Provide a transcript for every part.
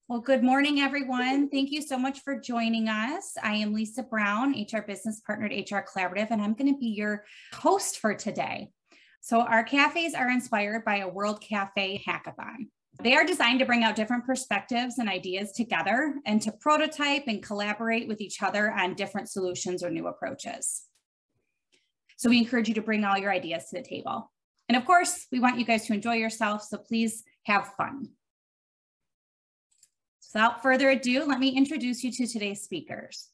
Well, good morning, everyone. Thank you so much for joining us. I am Lisa Brown, HR Business Partner at HR Collaborative, and I'm going to be your host for today. So our cafes are inspired by a World Cafe Hackathon. They are designed to bring out different perspectives and ideas together and to prototype and collaborate with each other on different solutions or new approaches. So we encourage you to bring all your ideas to the table. And of course, we want you guys to enjoy yourself, so please have fun. So without further ado, let me introduce you to today's speakers.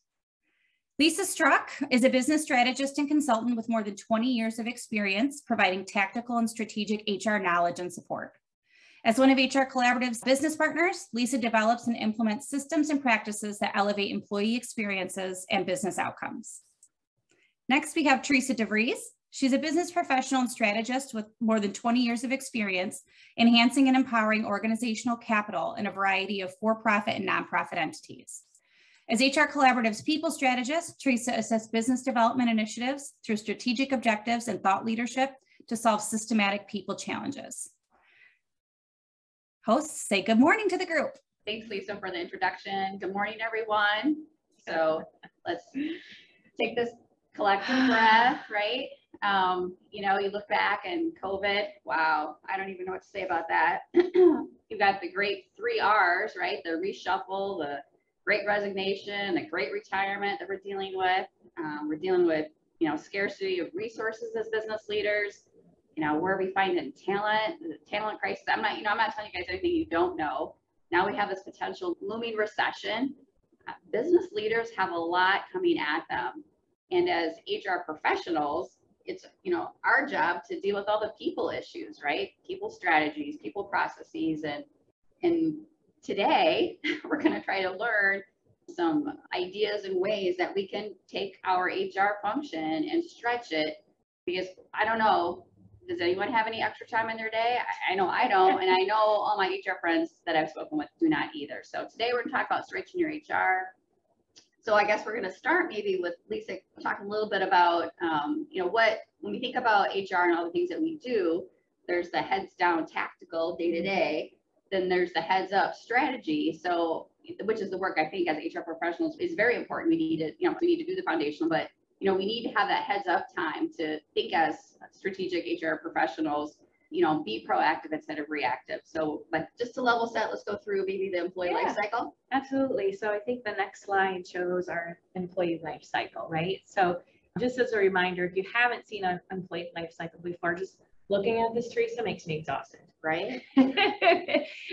Lisa Struck is a business strategist and consultant with more than 20 years of experience providing tactical and strategic HR knowledge and support. As one of HR Collaborative's business partners, Lisa develops and implements systems and practices that elevate employee experiences and business outcomes. Next, we have Teresa DeVries. She's a business professional and strategist with more than 20 years of experience enhancing and empowering organizational capital in a variety of for-profit and nonprofit entities. As HR Collaborative's people strategist, Teresa assists business development initiatives through strategic objectives and thought leadership to solve systematic people challenges. Hosts, say good morning to the group. Thanks, Lisa, for the introduction. Good morning, everyone. So let's take this collective breath, right? You look back and COVID, wow, I don't even know what to say about that. You've got the great 3 R's, right? The reshuffle, the great resignation, the great retirement that we're dealing with. We're dealing with, scarcity of resources as business leaders. Where are we finding talent, the talent crisis? I'm not telling you guys anything you don't know. Now we have this potential looming recession. Business leaders have a lot coming at them. And as HR professionals, it's, our job to deal with all the people issues, right? People strategies, people processes. And today we're going to try to learn some ideas and ways that we can take our HR function and stretch it, because I don't know, does anyone have any extra time in their day? I know I don't, and I know all my HR friends that I've spoken with do not either. So today we're going to talk about stretching your HR. So I guess we're going to start maybe with Lisa talking a little bit about, when we think about HR and all the things that we do, there's the heads down tactical day to day, then there's the heads up strategy. So, which is the work I think as HR professionals is very important. We need to do the foundational, but we need to have that heads up time to think as strategic HR professionals, be proactive instead of reactive. So, but just to level set, let's go through maybe the employee life cycle. Absolutely. So I think the next slide shows our employee life cycle, right? So just as a reminder, if you haven't seen an employee life cycle before, just looking at this, Teresa, makes me exhausted, right?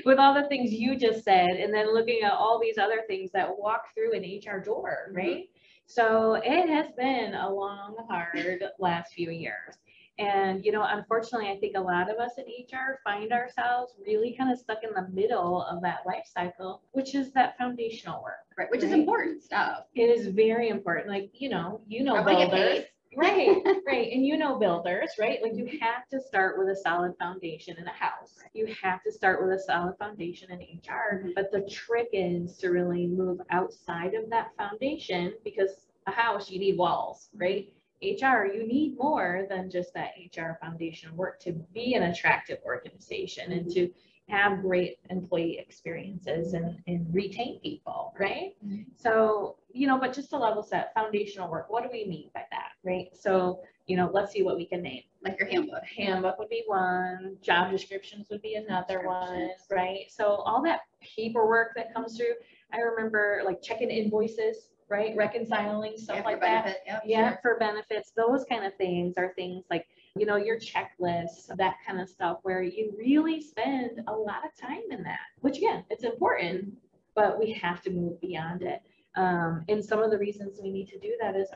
With all the things you just said, and then looking at all these other things that walk through an HR door, right? So it has been a long, hard last few years. And, unfortunately, I think a lot of us in HR find ourselves really kind of stuck in the middle of that life cycle, which is that foundational work. Right, which is important stuff. It is very important. Like, builders. Right. And builders, right? Like you have to start with a solid foundation in a house. You have to start with a solid foundation in HR. But the trick is to really move outside of that foundation, because a house, you need walls, right? HR, you need more than just that HR foundation work to be an attractive organization and to have great employee experiences and retain people, right? So, but just to level set, foundational work, what do we mean by that, right? So, let's see what we can name. Like your handbook. Handbook would be one, job descriptions would be another one, right? So all that paperwork that comes through, I remember like checking invoices, right? Reconciling stuff like that. For benefits, those kind of things are things like, your checklists, that kind of stuff, where you really spend a lot of time in that, which again, it's important, but we have to move beyond it. And some of the reasons we need to do that is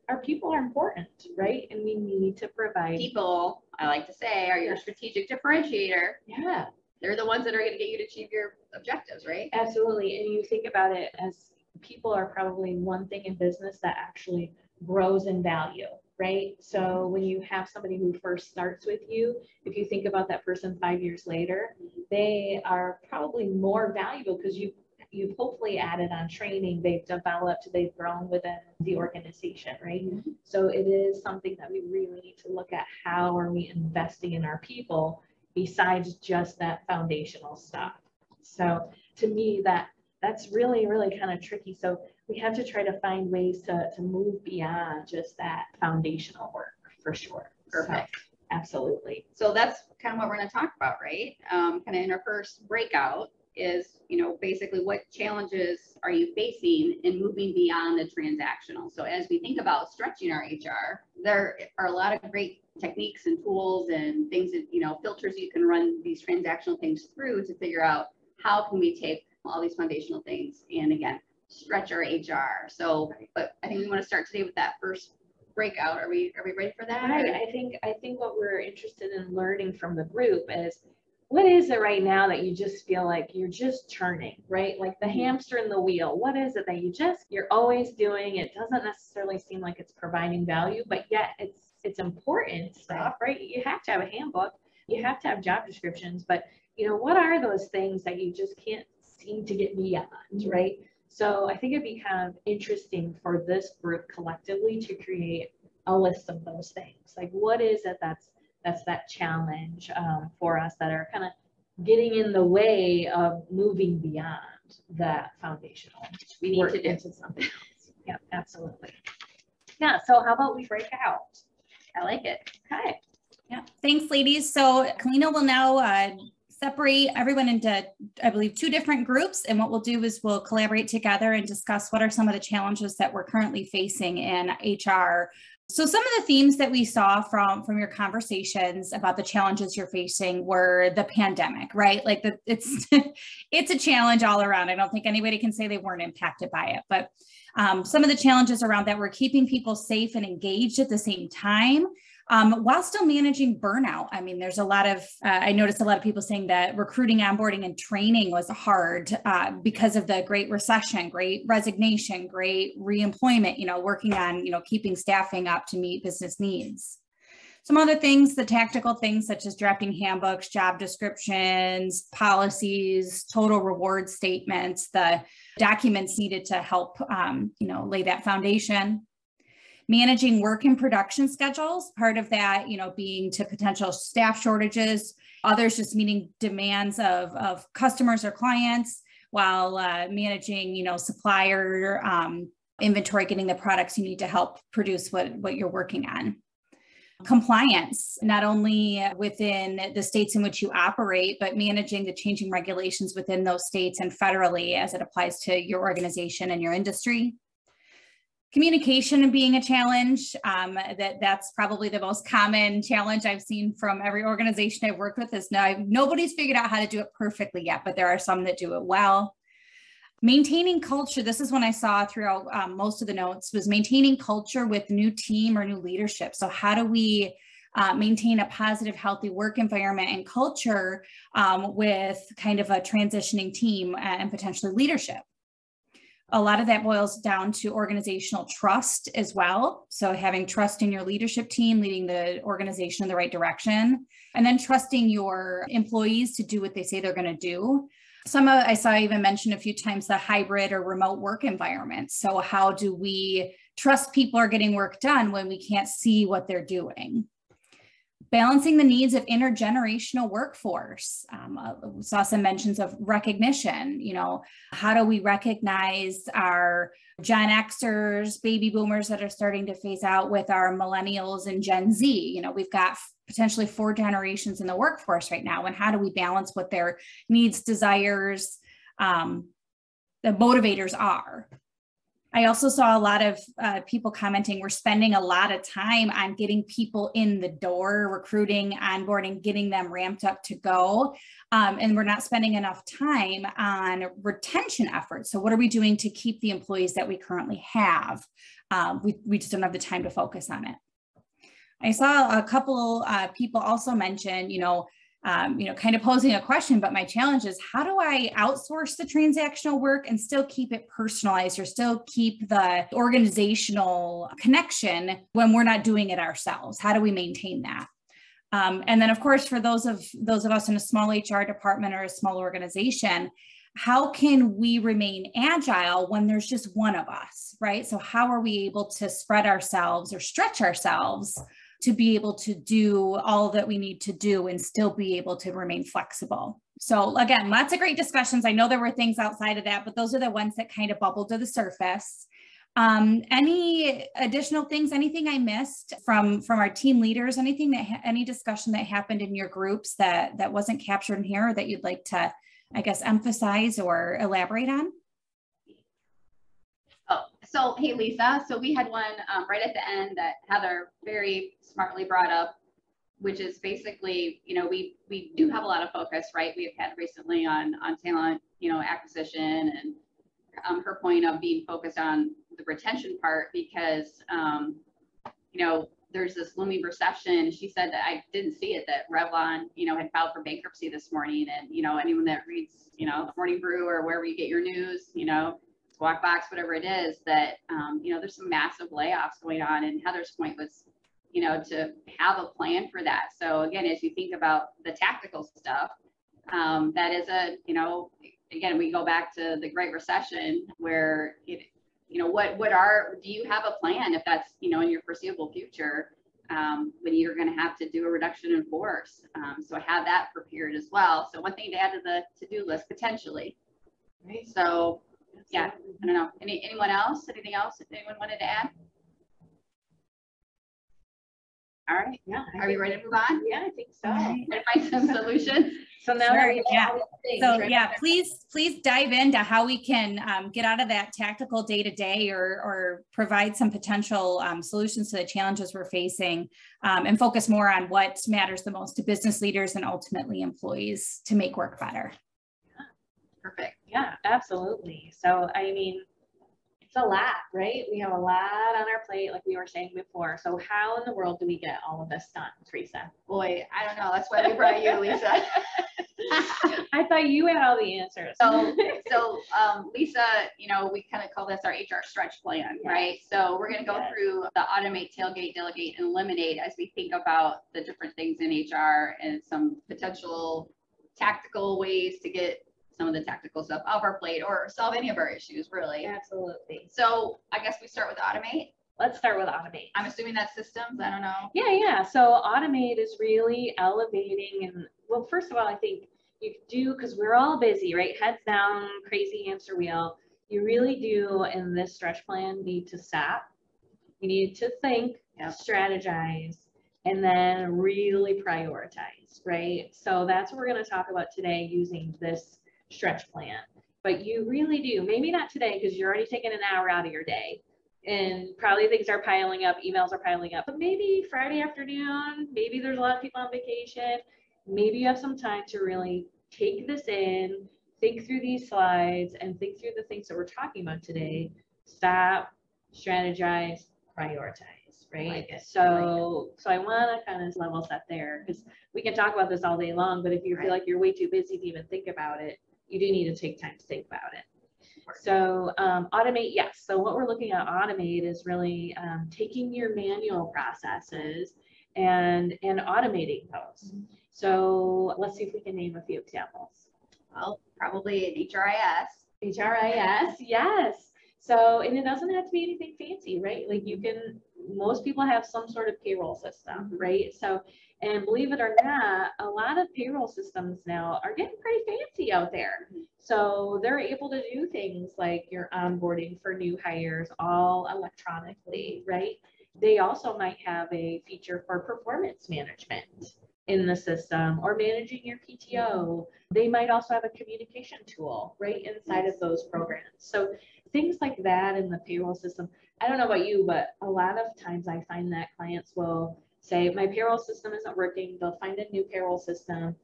our people are important, right? And we need to provide. People, I like to say, are your strategic differentiator. Yeah. They're the ones that are going to get you to achieve your objectives, right? Absolutely. And you think about it as people are probably one thing in business that actually grows in value, right? So when you have somebody who first starts with you, if you think about that person 5 years later, they are probably more valuable because you've hopefully added on training, they've developed, they've grown within the organization, right? So it is something that we really need to look at. How are we investing in our people besides just that foundational stuff? So to me, that that's really, really kind of tricky. So we have to try to find ways to move beyond just that foundational work for sure. Perfect. So, absolutely. So that's kind of what we're going to talk about, right? Kind of in our first breakout is, basically what challenges are you facing in moving beyond the transactional? So as we think about stretching our HR, there are a lot of great techniques and tools and things that, filters you can run these transactional things through to figure out how can we take all these foundational things and again, stretch our HR. So, but I think we want to start today with that first breakout. Are we ready for that? Right. I think what we're interested in learning from the group is, what is it right now that you just feel like you're just churning, right? Like the hamster in the wheel. What is it that you're always doing? It doesn't necessarily seem like it's providing value, but yet it's important stuff, right? You have to have a handbook, you have to have job descriptions, but what are those things that you just can't seem to get beyond, right? So I think it'd be kind of interesting for this group collectively to create a list of those things. Like, what is it that's that challenge for us that are kind of getting in the way of moving beyond that foundational? We need to do into something else. Yeah, absolutely. Yeah. So how about we break out? I like it. Okay. Yeah. Thanks, ladies. So Kalina will now separate everyone into, I believe, 2 different groups. And what we'll do is we'll collaborate together and discuss what are some of the challenges that we're currently facing in HR. So some of the themes that we saw from your conversations about the challenges you're facing were the pandemic, right? Like it's it's a challenge all around. I don't think anybody can say they weren't impacted by it, but some of the challenges around that were keeping people safe and engaged at the same time, while still managing burnout. I mean, there's a lot of, I noticed a lot of people saying that recruiting, onboarding, and training was hard because of the Great Recession, Great Resignation, Great Reemployment, working on, keeping staffing up to meet business needs. Some other things, the tactical things such as drafting handbooks, job descriptions, policies, total reward statements, the documents needed to help, lay that foundation. Managing work and production schedules, part of that, being to potential staff shortages, others just meeting demands of customers or clients, while managing, supplier inventory, getting the products you need to help produce what you're working on. Compliance, not only within the states in which you operate, but managing the changing regulations within those states and federally as it applies to your organization and your industry. Communication being a challenge, that's probably the most common challenge I've seen from every organization I've worked with is nobody's figured out how to do it perfectly yet, but there are some that do it well. Maintaining culture, this is one I saw throughout most of the notes, was maintaining culture with new team or new leadership. So how do we maintain a positive, healthy work environment and culture with kind of a transitioning team and potentially leadership? A lot of that boils down to organizational trust as well. So having trust in your leadership team, leading the organization in the right direction, and then trusting your employees to do what they say they're going to do. I saw even mentioned a few times the hybrid or remote work environment. So how do we trust people are getting work done when we can't see what they're doing? Balancing the needs of intergenerational workforce. We saw some mentions of recognition. How do we recognize our Gen Xers, baby boomers that are starting to phase out with our millennials and Gen Z? We've got potentially 4 generations in the workforce right now. And how do we balance what their needs, desires, the motivators are? I also saw a lot of people commenting, we're spending a lot of time on getting people in the door, recruiting, onboarding, getting them ramped up to go. And we're not spending enough time on retention efforts. So what are we doing to keep the employees that we currently have? We just don't have the time to focus on it. I saw a couple people also mention, kind of posing a question, but my challenge is, how do I outsource the transactional work and still keep it personalized or still keep the organizational connection when we're not doing it ourselves? How do we maintain that? And then of course, for those of us in a small HR department or a small organization, how can we remain agile when there's just one of us, right? So how are we able to spread ourselves or stretch ourselves to be able to do all that we need to do and still be able to remain flexible? So again, lots of great discussions. I know there were things outside of that, but those are the ones that kind of bubbled to the surface. Any additional things, anything I missed from our team leaders, anything any discussion that happened in your groups that wasn't captured in here or that you'd like to, I guess, emphasize or elaborate on? Oh, so hey, Lisa, so we had one right at the end that Heather very smartly brought up, which is basically, you know, we do have a lot of focus, right? We have had recently on talent, you know, acquisition, and her point of being focused on the retention part because, you know, there's this looming recession. She said that I didn't see it, that Revlon, you know, had filed for bankruptcy this morning. And, you know, anyone that reads, you know, the Morning Brew or wherever you get your news, you know, Squawk Box, whatever it is, that, you know, there's some massive layoffs going on. And Heather's point was, you know, to have a plan for that. So again, as you think about the tactical stuff, that is a, you know, again, we go back to the Great Recession where it, you know, do you have a plan if that's, you know, in your foreseeable future, when you're going to have to do a reduction in force? So I have that prepared as well. So one thing to add to the to-do list potentially. Right. So yeah, I don't know. Anyone else? Anything else that anyone wanted to add? All right. Yeah. Are we ready to move on? Yeah, I think so. Right. And find some solutions. So now sure, that yeah. things, So right? yeah, please dive into how we can get out of that tactical day to day or provide some potential solutions to the challenges we're facing and focus more on what matters the most to business leaders and ultimately employees to make work better. Perfect. Yeah, absolutely. So, I mean, it's a lot, right? We have a lot on our plate, like we were saying before. So how in the world do we get all of this done, Teresa? Boy, I don't know. That's why we brought you, Lisa. I thought you had all the answers. So Lisa, you know, we kind of call this our HR stretch plan, right? So we're going to go through the automate, tailgate, delegate, and eliminate as we think about the different things in HR and some potential tactical ways to get some of the tactical stuff off our plate or solve any of our issues, really. Absolutely. So I guess we start with automate. Let's start with automate. I'm assuming that's systems. I don't know. Yeah. So automate is really elevating. And well, first of all, I think you do, because we're all busy, right? Heads down, crazy hamster wheel. You really do in this stretch plan need to stop. You need to think, strategize, and then really prioritize, right? So that's what we're going to talk about today using this stretch plan. But you really do, maybe not today because you're already taking an hour out of your day and probably things are piling up, emails are piling up, but maybe Friday afternoon, maybe there's a lot of people on vacation, maybe you have some time to really take this in, think through these slides and think through the things that we're talking about today. Stop, strategize, prioritize, right? So I want to kind of level set there because we can talk about this all day long, but if you feel like you're way too busy to even think about it, you do need to take time to think about it. So automate, yes. So what we're looking at automate is really taking your manual processes and automating those. So let's see if we can name a few examples. Well, probably an HRIS. HRIS, yes. So, and it doesn't have to be anything fancy, right? Like most people have some sort of payroll system, right? So, and believe it or not, a lot of payroll systems now are getting pretty fancy out there. So they're able to do things like your onboarding for new hires all electronically, right? They also might have a feature for performance management in the system or managing your PTO. They might also have a communication tool right inside of those programs. So things like that in the payroll system. I don't know about you, but a lot of times I find that clients will say, my payroll system isn't working. They'll find a new payroll system,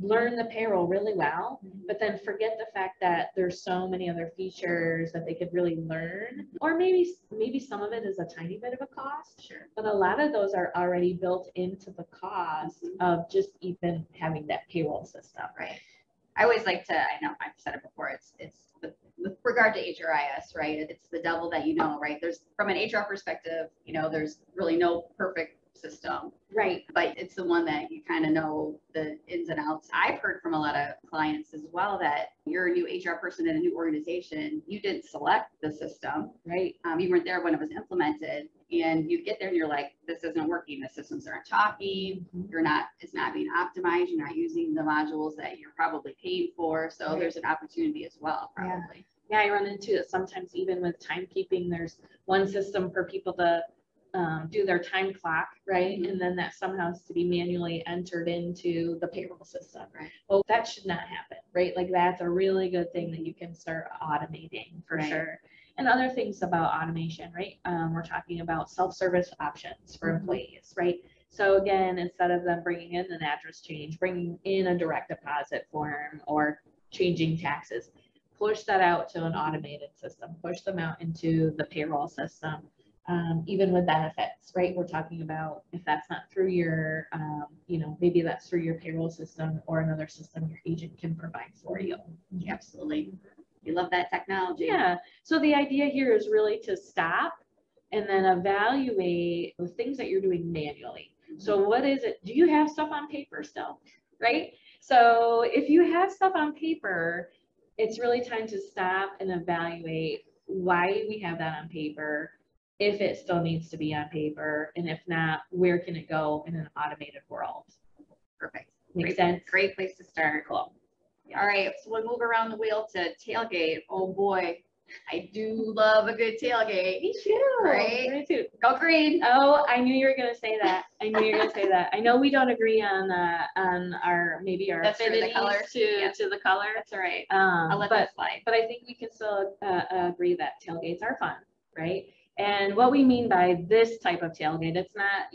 learn the payroll really well, but then forget the fact that there's so many other features that they could really learn. Or maybe some of it is a tiny bit of a cost, Sure. But a lot of those are already built into the cost of just even having that payroll system. Right. I always like to, I know I've said it before, it's with regard to HRIS, right? It's the devil that you know, right? There's, from an HR perspective, you know, there's really no perfect system, Right. but it's the one that you kind of know the ins and outs. I've heard from a lot of clients as well that you're a new HR person in a new organization. You didn't select the system. Right. You weren't there when it was implemented, and you get there and you're like, this isn't working. The systems aren't talking. It's not being optimized. You're not using the modules that you're probably paying for. So Right. there's an opportunity as well, probably. Yeah, I run into it sometimes even with timekeeping. There's one system for people to do their time clock, right? Mhm. And then that somehow has to be manually entered into the payroll system. Right. Well, that should not happen, right? Like that's a really good thing that you can start automating for Right. sure. And other things about automation, right? We're talking about self-service options for Mhm. employees, right? So again, instead of them bringing in an address change, bringing in a direct deposit form or changing taxes, push that out to an automated system, push them out into the payroll system. Even with benefits, right? We're talking about if that's not through your, maybe that's through your payroll system or another system your agent can provide for you. Absolutely. You love that technology. Yeah. So the idea here is really to stop and then evaluate the things that you're doing manually. So what is it? Do you have stuff on paper still? Right? So if you have stuff on paper, it's really time to stop and evaluate why we have that on paper, if it still needs to be on paper, and if not, where can it go in an automated world? Perfect. Makes Great, sense? Great place to start. Cool. All right, so we'll move around the wheel to tailgate. Oh boy, I do love a good tailgate. Me too. Right? Me too. Go green. Oh, I knew you were gonna say that. I knew you were gonna say that. I know we don't agree on our maybe our That's true, the affinities color. to Yeah. to the color. That's all right. I'll let that slide. But I think we can still agree that tailgates are fun, right? And what we mean by this type of tailgate, it's not,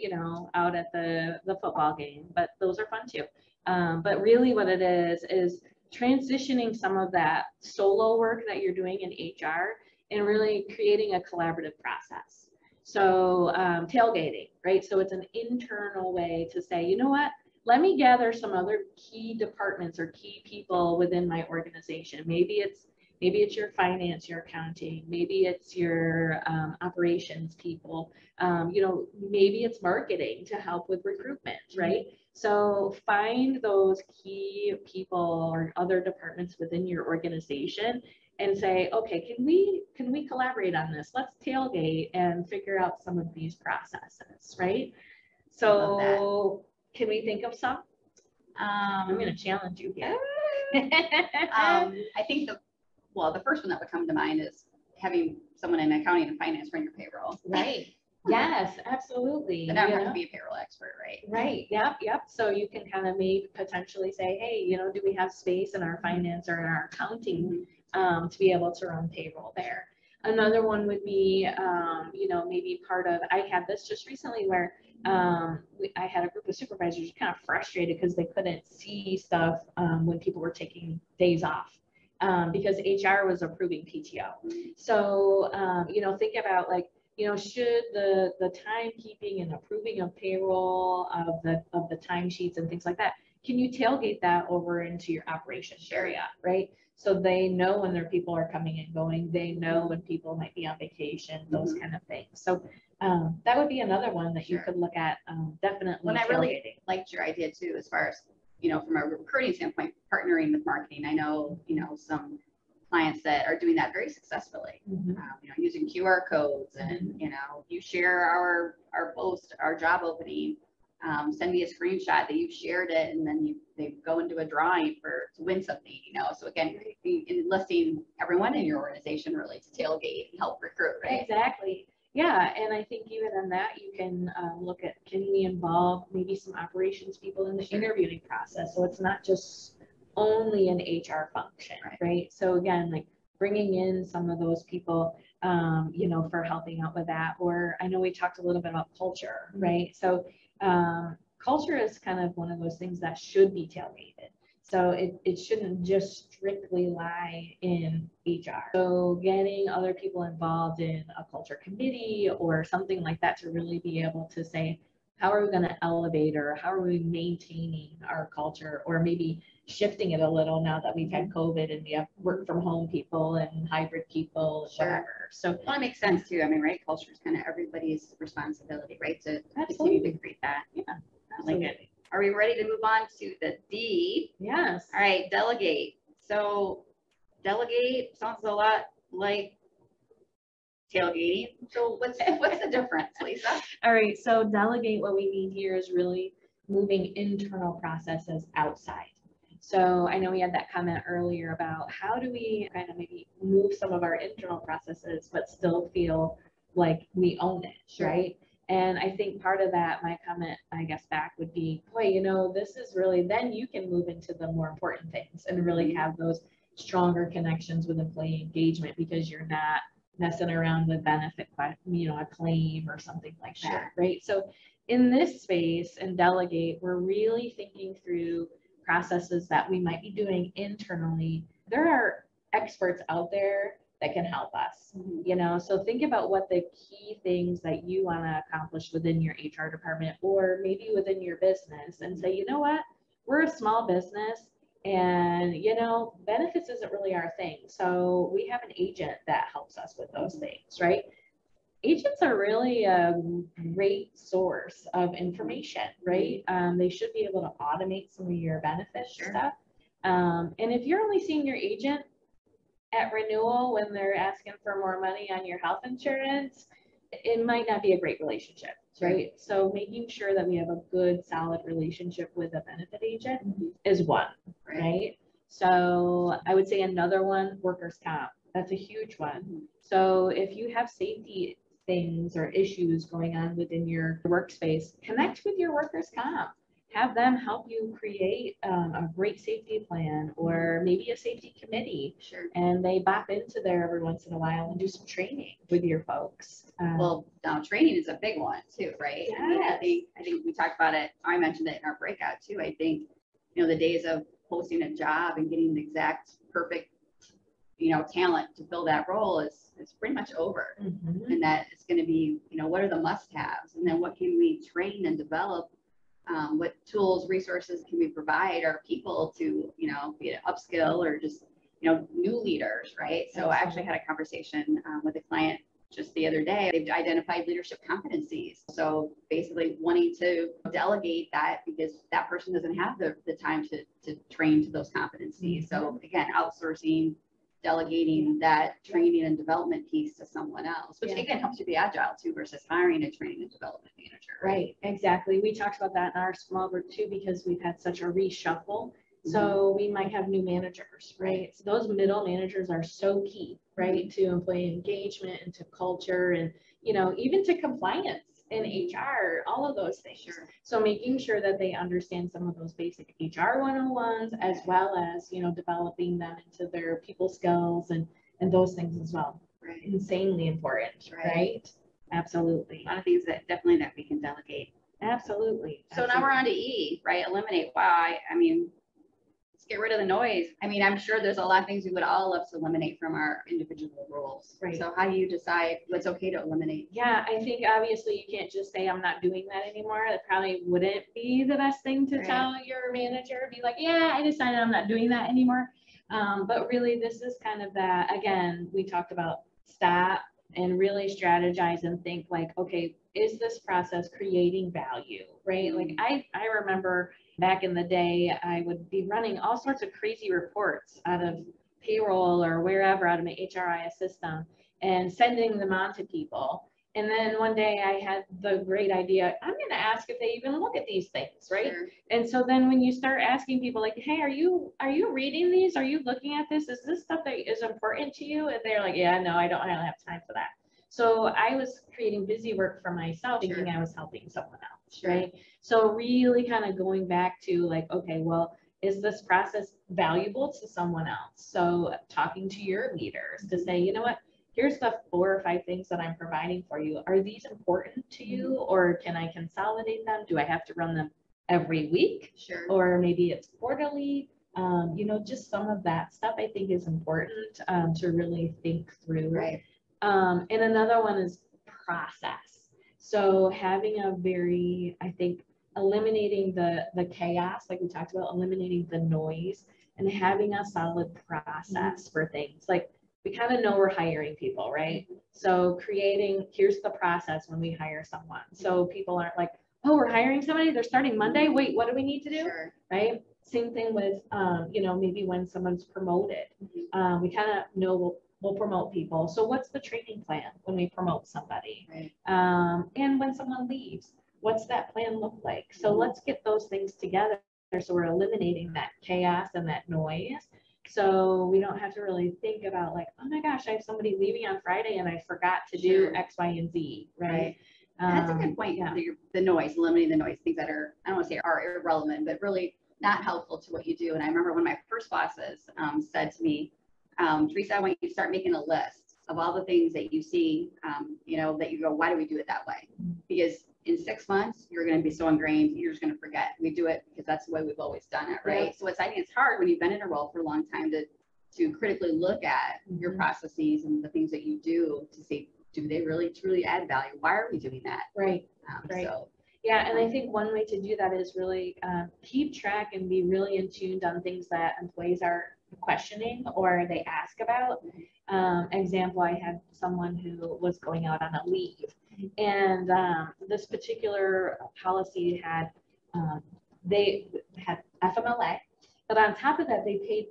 out at the football game, but those are fun too. But really what it is transitioning some of that solo work that you're doing in HR and really creating a collaborative process. So tailgating, right? So it's an internal way to say, you know what? Let me gather some other key departments or key people within my organization. Maybe it's your finance, your accounting, maybe it's your operations people, maybe it's marketing to help with recruitment, right? So find those key people or other departments within your organization and say, okay, can we collaborate on this? Let's tailgate and figure out some of these processes, right? So can we think of some? I'm going to challenge you here. I think the first one that would come to mind is having someone in accounting and finance run your payroll. Right. Yes, absolutely. They don't have to be a payroll expert, right? Right. Yep. So you can kind of potentially say, hey, do we have space in our finance or in our accounting to be able to run payroll there? Another one would be, maybe part of, I had this just recently where I had a group of supervisors kind of frustrated because they couldn't see stuff when people were taking days off. Because HR was approving PTO. So, think about should the timekeeping and approving of payroll of the timesheets and things like that, can you tailgate that over into your operations area, right? So they know when their people are coming and going, they know when people might be on vacation, those kind of things. So that would be another one that you could look at, definitely. When I really liked your idea too, as far as, from a recruiting standpoint, partnering with marketing. I know, some clients that are doing that very successfully, using QR codes and, you share our post, our job opening, send me a screenshot that you've shared it, and then they go into a drawing to win something, So again, enlisting everyone in your organization really to tailgate and help recruit, right? Exactly. Yeah, and I think even on that, you can look at, can we involve maybe some operations people in the interviewing process? So it's not just only an HR function, right? So again, bringing in some of those people, for helping out with that. Or I know we talked a little bit about culture, right? So culture is kind of one of those things that should be tailgated. So it shouldn't just strictly lie in HR. So getting other people involved in a culture committee or something like that to really be able to say, how are we going to elevate, or how are we maintaining our culture, or maybe shifting it a little now that we've had COVID and we have work from home people and hybrid people, and whatever. So well, it makes sense too. I mean, right? Culture is kind of everybody's responsibility, right? To Absolutely. continue to create that. Yeah, I like it. Are we ready to move on to the D? Yes. All right, delegate. So delegate sounds a lot like tailgating. So what's the difference, Lisa? All right, so delegate, what we mean here is really moving internal processes outside. So I know we had that comment earlier about how do we kind of maybe move some of our internal processes, but still feel like we own it, Sure. right? And I think part of that, my comment, I guess, back would be, boy, you know, this is really, then you can move into the more important things and really have those stronger connections with employee engagement, because you're not messing around with benefit, you know, a claim or something like that, Sure. right? So in this space and delegate, we're really thinking through processes that we might be doing internally. There are experts out there that can help us, you know, so think about what the key things that you want to accomplish within your HR department, or maybe within your business, and say, you know what, we're a small business, and, you know, benefits isn't really our thing. So we have an agent that helps us with those things, right? Agents are really a great source of information, right? They should be able to automate some of your benefits stuff. And if you're only seeing your agent at renewal when they're asking for more money on your health insurance, it might not be a great relationship, right? So making sure that we have a good, solid relationship with a benefit agent is one, right? So I would say another one, workers' comp. That's a huge one. So if you have safety things or issues going on within your workspace, connect with your workers' comp. Have them help you create a great safety plan, or maybe a safety committee. Sure. And they bop into there every once in a while and do some training with your folks. Well, now training is a big one too, right? Yes. I mean, I think we talked about it. I mentioned it in our breakout too. I think, you know, the days of posting a job and getting the exact perfect, you know, talent to fill that role is pretty much over. And that it's going to be, you know, what are the must-haves, and then what can we train and develop? What tools, resources can we provide our people to, you know, be an upskill or just, you know, new leaders, right? So I actually had a conversation with a client just the other day. They've identified leadership competencies. So basically wanting to delegate that because that person doesn't have the time to train to those competencies. So again, outsourcing, delegating that training and development piece to someone else, which again helps you be agile too, versus hiring a training and development manager. Right, exactly. We talked about that in our small group too, because we've had such a reshuffle. So we might have new managers, right? So those middle managers are so key, right, to employee engagement and to culture, and, you know, even to compliance and HR, all of those things. Sure. So making sure that they understand some of those basic HR 101s, as well as, you know, developing them into their people skills and those things as well. Right. Insanely important, right? Absolutely. A lot of things that definitely that we can delegate. Absolutely. So now we're on to E, right? Eliminate. Wow. I mean, let's get rid of the noise. I mean, I'm sure there's a lot of things we would all love to eliminate from our individual roles. Right. So how do you decide what's okay to eliminate? Yeah, I think obviously you can't just say I'm not doing that anymore. That probably wouldn't be the best thing to tell your manager. Be like, yeah, I decided I'm not doing that anymore. But really, this is kind of that, again, we talked about stop and really strategize and think like, okay, is this process creating value, right? Like I remember back in the day, I would be running all sorts of crazy reports out of payroll or wherever, out of my HRIS system, and sending them on to people. And then one day I had the great idea, I'm going to ask if they even look at these things, right? Sure. And so then when you start asking people like, hey, are you reading these? Are you looking at this? Is this stuff that is important to you? And they're like, yeah, no, I don't have time for that. So I was creating busy work for myself, thinking I was helping someone else, right? So really kind of going back to like, okay, well, is this process valuable to someone else? So talking to your leaders to say, you know what, here's the 4 or 5 things that I'm providing for you. Are these important to you, or can I consolidate them? Do I have to run them every week? Sure. Or maybe it's quarterly? You know, just some of that stuff I think is important to really think through. Right. And another one is process. So having a very, I think, eliminating the chaos, like we talked about, eliminating the noise and having a solid process for things. Like we kind of know we're hiring people, right? So creating, here's the process when we hire someone. So people aren't like, oh, we're hiring somebody, they're starting Monday. Wait, what do we need to do? Sure. Right? Same thing with, maybe when someone's promoted, we kind of know we'll promote people. So what's the training plan when we promote somebody? Right. And when someone leaves, what's that plan look like? So let's get those things together. So we're eliminating that chaos and that noise. So we don't have to really think about like, oh my gosh, I have somebody leaving on Friday and I forgot to do X, Y, and Z, right? That's a good point. Yeah. The noise, eliminating the noise, things that are, I don't want to say are irrelevant, but really not helpful to what you do. And I remember when my first bosses said to me, Teresa, I want you to start making a list of all the things that you see, that you go, why do we do it that way? Because in 6 months, you're going to be so ingrained, you're just going to forget. We do it because that's the way we've always done it, right? Yep. So I think it's hard when you've been in a role for a long time to critically look at your processes and the things that you do to see, do they really truly add value? Why are we doing that? Right. Right. So, yeah, and I think one way to do that is really keep track and be really in tune on things that employees are questioning or they ask about. Example, I had someone who was going out on a leave, and this particular policy had they had FMLA, but on top of that, they paid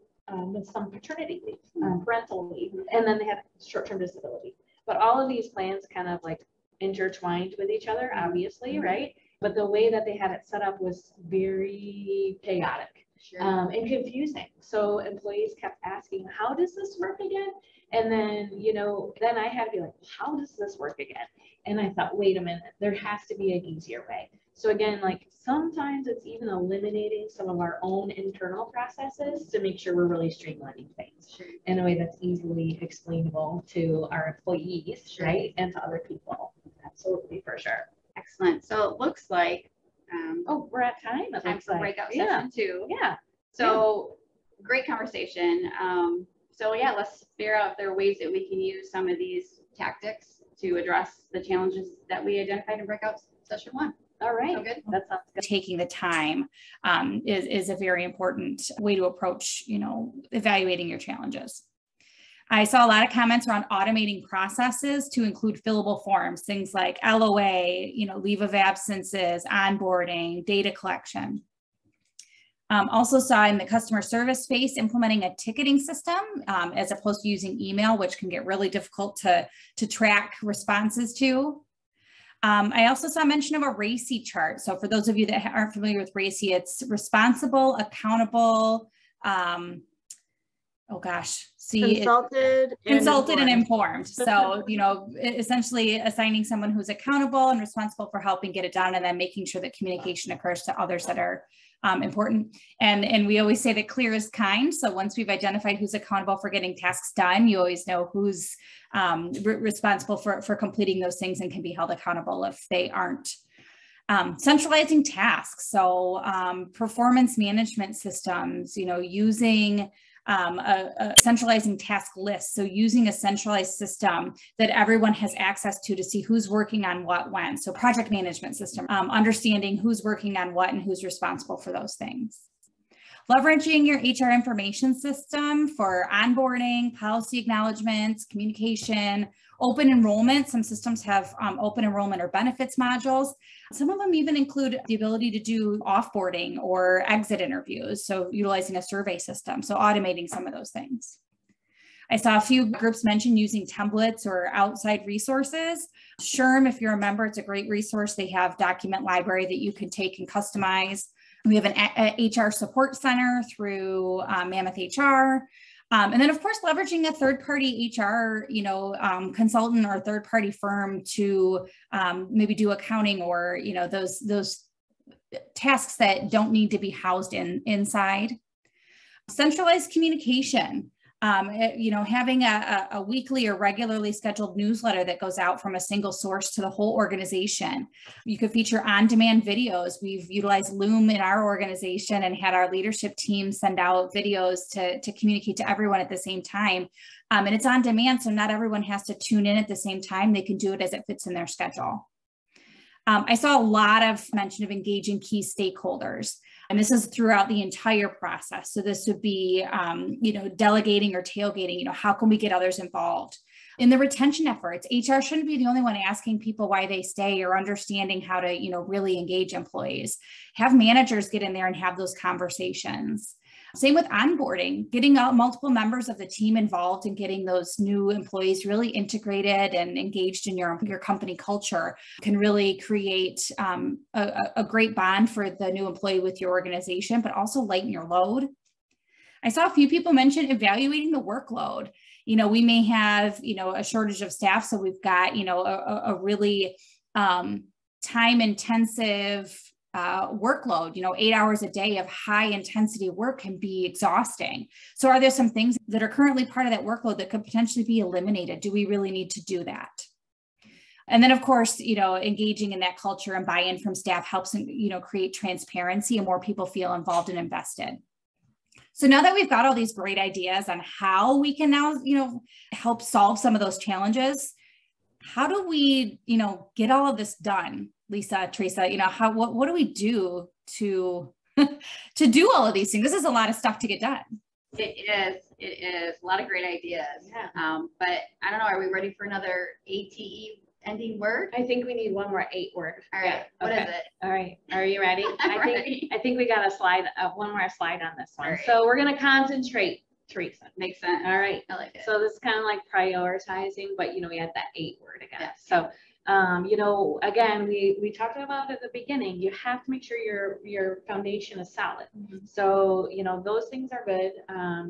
with some paternity leave, parental leave, and then they had short-term disability. But all of these plans kind of like intertwined with each other, obviously, right? But the way that they had it set up was very chaotic. sure. And confusing. So employees kept asking, how does this work again? And then, then I had to be like, how does this work again? And I thought, wait a minute, there has to be an easier way. So again, like sometimes it's even eliminating some of our own internal processes to make sure we're really streamlining things Sure. in a way that's easily explainable to our employees, Sure. right? And to other people. Absolutely, for sure. Excellent. So it looks like We're at time. It time looks for like. breakout Yeah. session 2. Yeah. So great conversation. Let's figure out if there are ways that we can use some of these tactics to address the challenges that we identified in breakout session 1. All right. So good. That sounds good. Taking the time is a very important way to approach, evaluating your challenges. I saw a lot of comments around automating processes to include fillable forms, things like LOA, leave of absences, onboarding, data collection. Also saw in the customer service space, implementing a ticketing system as opposed to using email, which can get really difficult to track responses to. I also saw mention of a RACI chart. So for those of you that aren't familiar with RACI, it's responsible, accountable, consulted and informed. So, essentially assigning someone who's accountable and responsible for helping get it done, and then making sure that communication occurs to others that are important. And we always say that clear is kind. So once we've identified who's accountable for getting tasks done, you always know who's responsible for completing those things and can be held accountable if they aren't. Centralizing tasks. So performance management systems, using a centralizing task list. So using a centralized system that everyone has access to see who's working on what when. So project management system, understanding who's working on what and who's responsible for those things. Leveraging your HR information system for onboarding, policy acknowledgements, communication, open enrollment. Some systems have open enrollment or benefits modules. Some of them even include the ability to do offboarding or exit interviews. So utilizing a survey system, so automating some of those things. I saw a few groups mention using templates or outside resources. SHRM, if you're a member, it's a great resource. They have document library that you can take and customize. We have an HR support center through Mammoth HR. And then, of course, leveraging a third-party HR, consultant or third-party firm to maybe do accounting or, those tasks that don't need to be housed inside. Centralized communication. Having a weekly or regularly scheduled newsletter that goes out from a single source to the whole organization. You could feature on-demand videos. We've utilized Loom in our organization and had our leadership team send out videos to communicate to everyone at the same time. And it's on demand, so not everyone has to tune in at the same time. They can do it as it fits in their schedule. I saw a lot of mention of engaging key stakeholders. And this is throughout the entire process. So this would be, delegating or tailgating, how can we get others involved? In the retention efforts, HR shouldn't be the only one asking people why they stay or understanding how to, really engage employees. Have managers get in there and have those conversations. Same with onboarding, getting multiple members of the team involved and getting those new employees really integrated and engaged in your company culture can really create a great bond for the new employee with your organization, but also lighten your load. I saw a few people mention evaluating the workload. We may have, a shortage of staff. So we've got, a really time intensive workload, 8 hours a day of high intensity work can be exhausting. So are there some things that are currently part of that workload that could potentially be eliminated? Do we really need to do that? And then of course, engaging in that culture and buy-in from staff helps, create transparency and more people feel involved and invested. So now that we've got all these great ideas on how we can now, help solve some of those challenges, how do we, get all of this done? Lisa, Teresa, what do we do to do all of these things? This is a lot of stuff to get done. It is a lot of great ideas. Yeah. But I don't know, are we ready for another ATE ending word? I think we need one more 8 word. All right. What is it? All right. Are you ready? I think we got a slide, one more slide on this one. Right. So we're going to concentrate, Teresa. Makes sense. All right. I like it. So this is kind of like prioritizing, but we had that 8 word again. Yeah. So again, we talked about at the beginning, you have to make sure your foundation is solid. Mm-hmm. So, those things are good.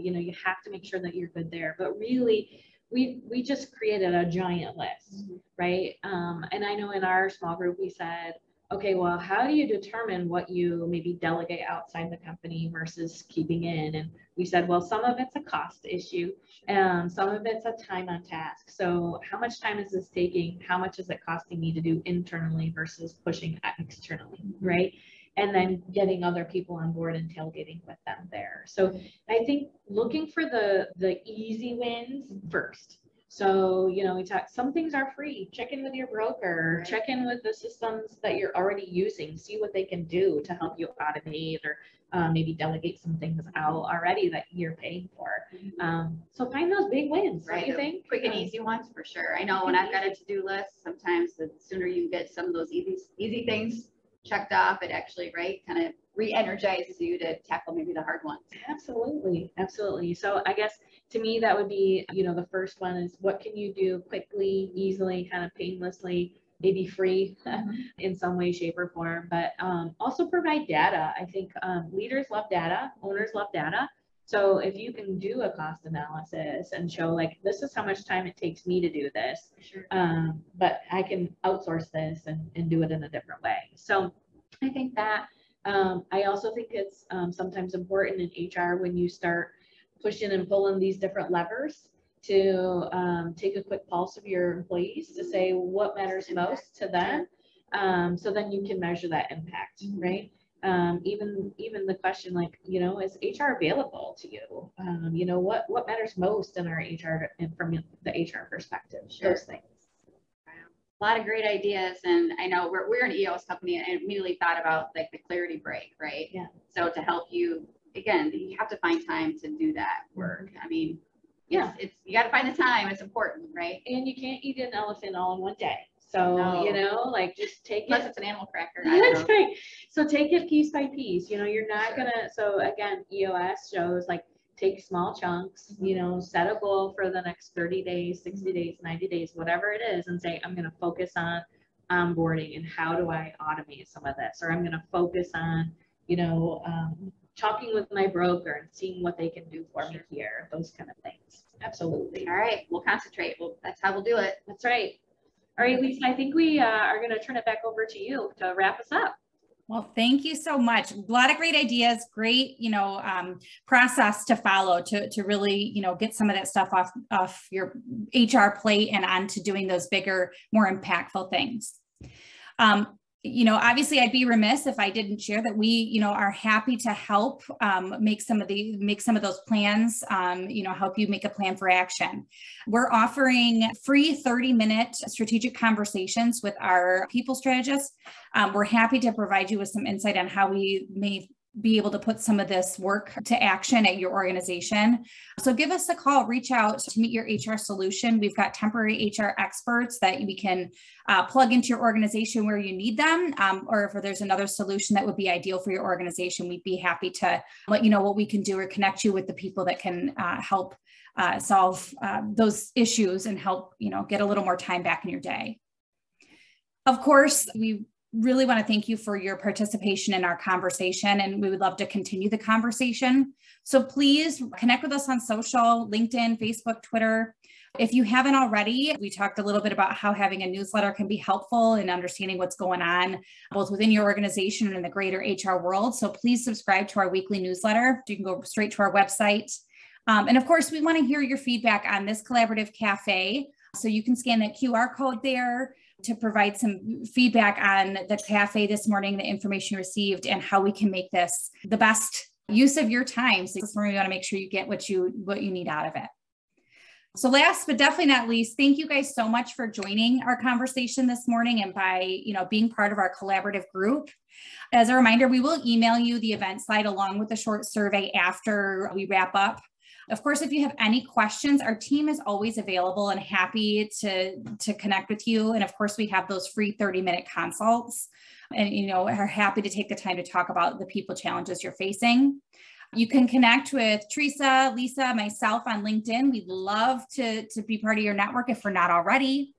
You have to make sure that you're good there, but really we just created a giant list, Mm-hmm. right? And I know in our small group, we said, okay, well, how do you determine what you maybe delegate outside the company versus keeping in? And we said, well, some of it's a cost issue. Some of it's a time on task. So how much time is this taking? How much is it costing me to do internally versus pushing externally, right? And then getting other people on board and tailgating with them there. So I think looking for the easy wins first. So, we talk, some things are free. Check in with your broker, Right. Check in with the systems that you're already using, see what they can do to help you automate or maybe delegate some things out already that you're paying for. So find those big wins, Right. Don't you think? Quick and easy ones for sure. I know when I've got a to-do list, sometimes the sooner you get some of those easy things checked off, it actually, kind of re-energizes you to tackle maybe the hard ones. Absolutely. So I guess to me, that would be, the first one is what can you do quickly, easily, kind of painlessly, maybe free in some way, shape, or form, but also provide data. I think leaders love data, owners love data. So if you can do a cost analysis and show this is how much time it takes me to do this, Sure. but I can outsource this and do it in a different way. So I think that I also think it's sometimes important in HR when you start pushing and pulling these different levers to take a quick pulse of your employees to say what matters most to them. So then you can measure that impact, right? Even the question is HR available to you? What matters most in our HR and from the HR perspective? Sure. Those things. A lot of great ideas, and I know we're an EOS company, and I immediately thought about the clarity break, right? Yeah. So to help you, again, you have to find time to do that work. I mean, it's you got to find the time. It's important, right? And you can't eat an elephant all in one day. So, No. Just take Unless it. it's an animal cracker. I don't That's know. right. So take it piece by piece. You're not Sure. gonna. So again, EOS shows take small chunks. Set a goal for the next 30 days, 60 days, 90 days, whatever it is, and say I'm gonna focus on onboarding and how do I automate some of this, or I'm gonna focus on talking with my broker and seeing what they can do for me here. Those kind of things. Absolutely. All right, we'll concentrate. That's how we'll do it. That's right. All right, Lisa, I think we are going to turn it back over to you to wrap us up. Well, thank you so much. A lot of great ideas, great, process to follow to really, get some of that stuff off your HR plate and onto doing those bigger, more impactful things. Obviously I'd be remiss if I didn't share that we, are happy to help make some of those plans, help you make a plan for action. We're offering free 30-minute strategic conversations with our people strategists. We're happy to provide you with some insight on how we may be able to put some of this work to action at your organization. So give us a call, reach out to meet your HR solution. We've got temporary HR experts that we can plug into your organization where you need them, or if there's another solution that would be ideal for your organization, we'd be happy to let you know what we can do or connect you with the people that can help solve those issues and help, get a little more time back in your day. Of course, we really want to thank you for your participation in our conversation, and we would love to continue the conversation. So please connect with us on social, LinkedIn, Facebook, Twitter. If you haven't already, we talked a little bit about how having a newsletter can be helpful in understanding what's going on both within your organization and in the greater HR world. So please subscribe to our weekly newsletter. You can go straight to our website. And of course, we want to hear your feedback on this collaborative cafe. So you can scan that QR code there to provide some feedback on the cafe this morning, the information you received, and how we can make this the best use of your time. So this morning, we want to make sure you get what you need out of it. So last but definitely not least, thank you guys so much for joining our conversation this morning and by being part of our collaborative group. As a reminder, we will email you the event slide along with the short survey after we wrap up. Of course, if you have any questions, our team is always available and happy to connect with you. And of course, we have those free 30-minute consults and, are happy to take the time to talk about the people challenges you're facing. You can connect with Teresa, Lisa, myself on LinkedIn. We'd love to be part of your network if we're not already.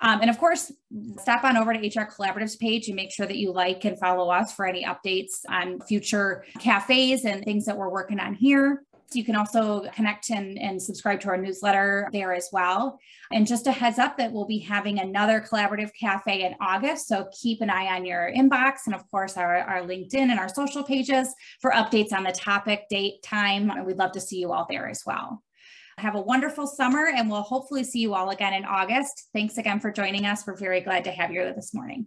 And of course, stop on over to HR Collaborative's page and make sure that you like and follow us for any updates on future cafes and things that we're working on here. So you can also connect and subscribe to our newsletter there as well. And just a heads up that we'll be having another collaborative cafe in August. So keep an eye on your inbox and of course our LinkedIn and our social pages for updates on the topic, date, time. And we'd love to see you all there as well. Have a wonderful summer and we'll hopefully see you all again in August. Thanks again for joining us. We're very glad to have you this morning.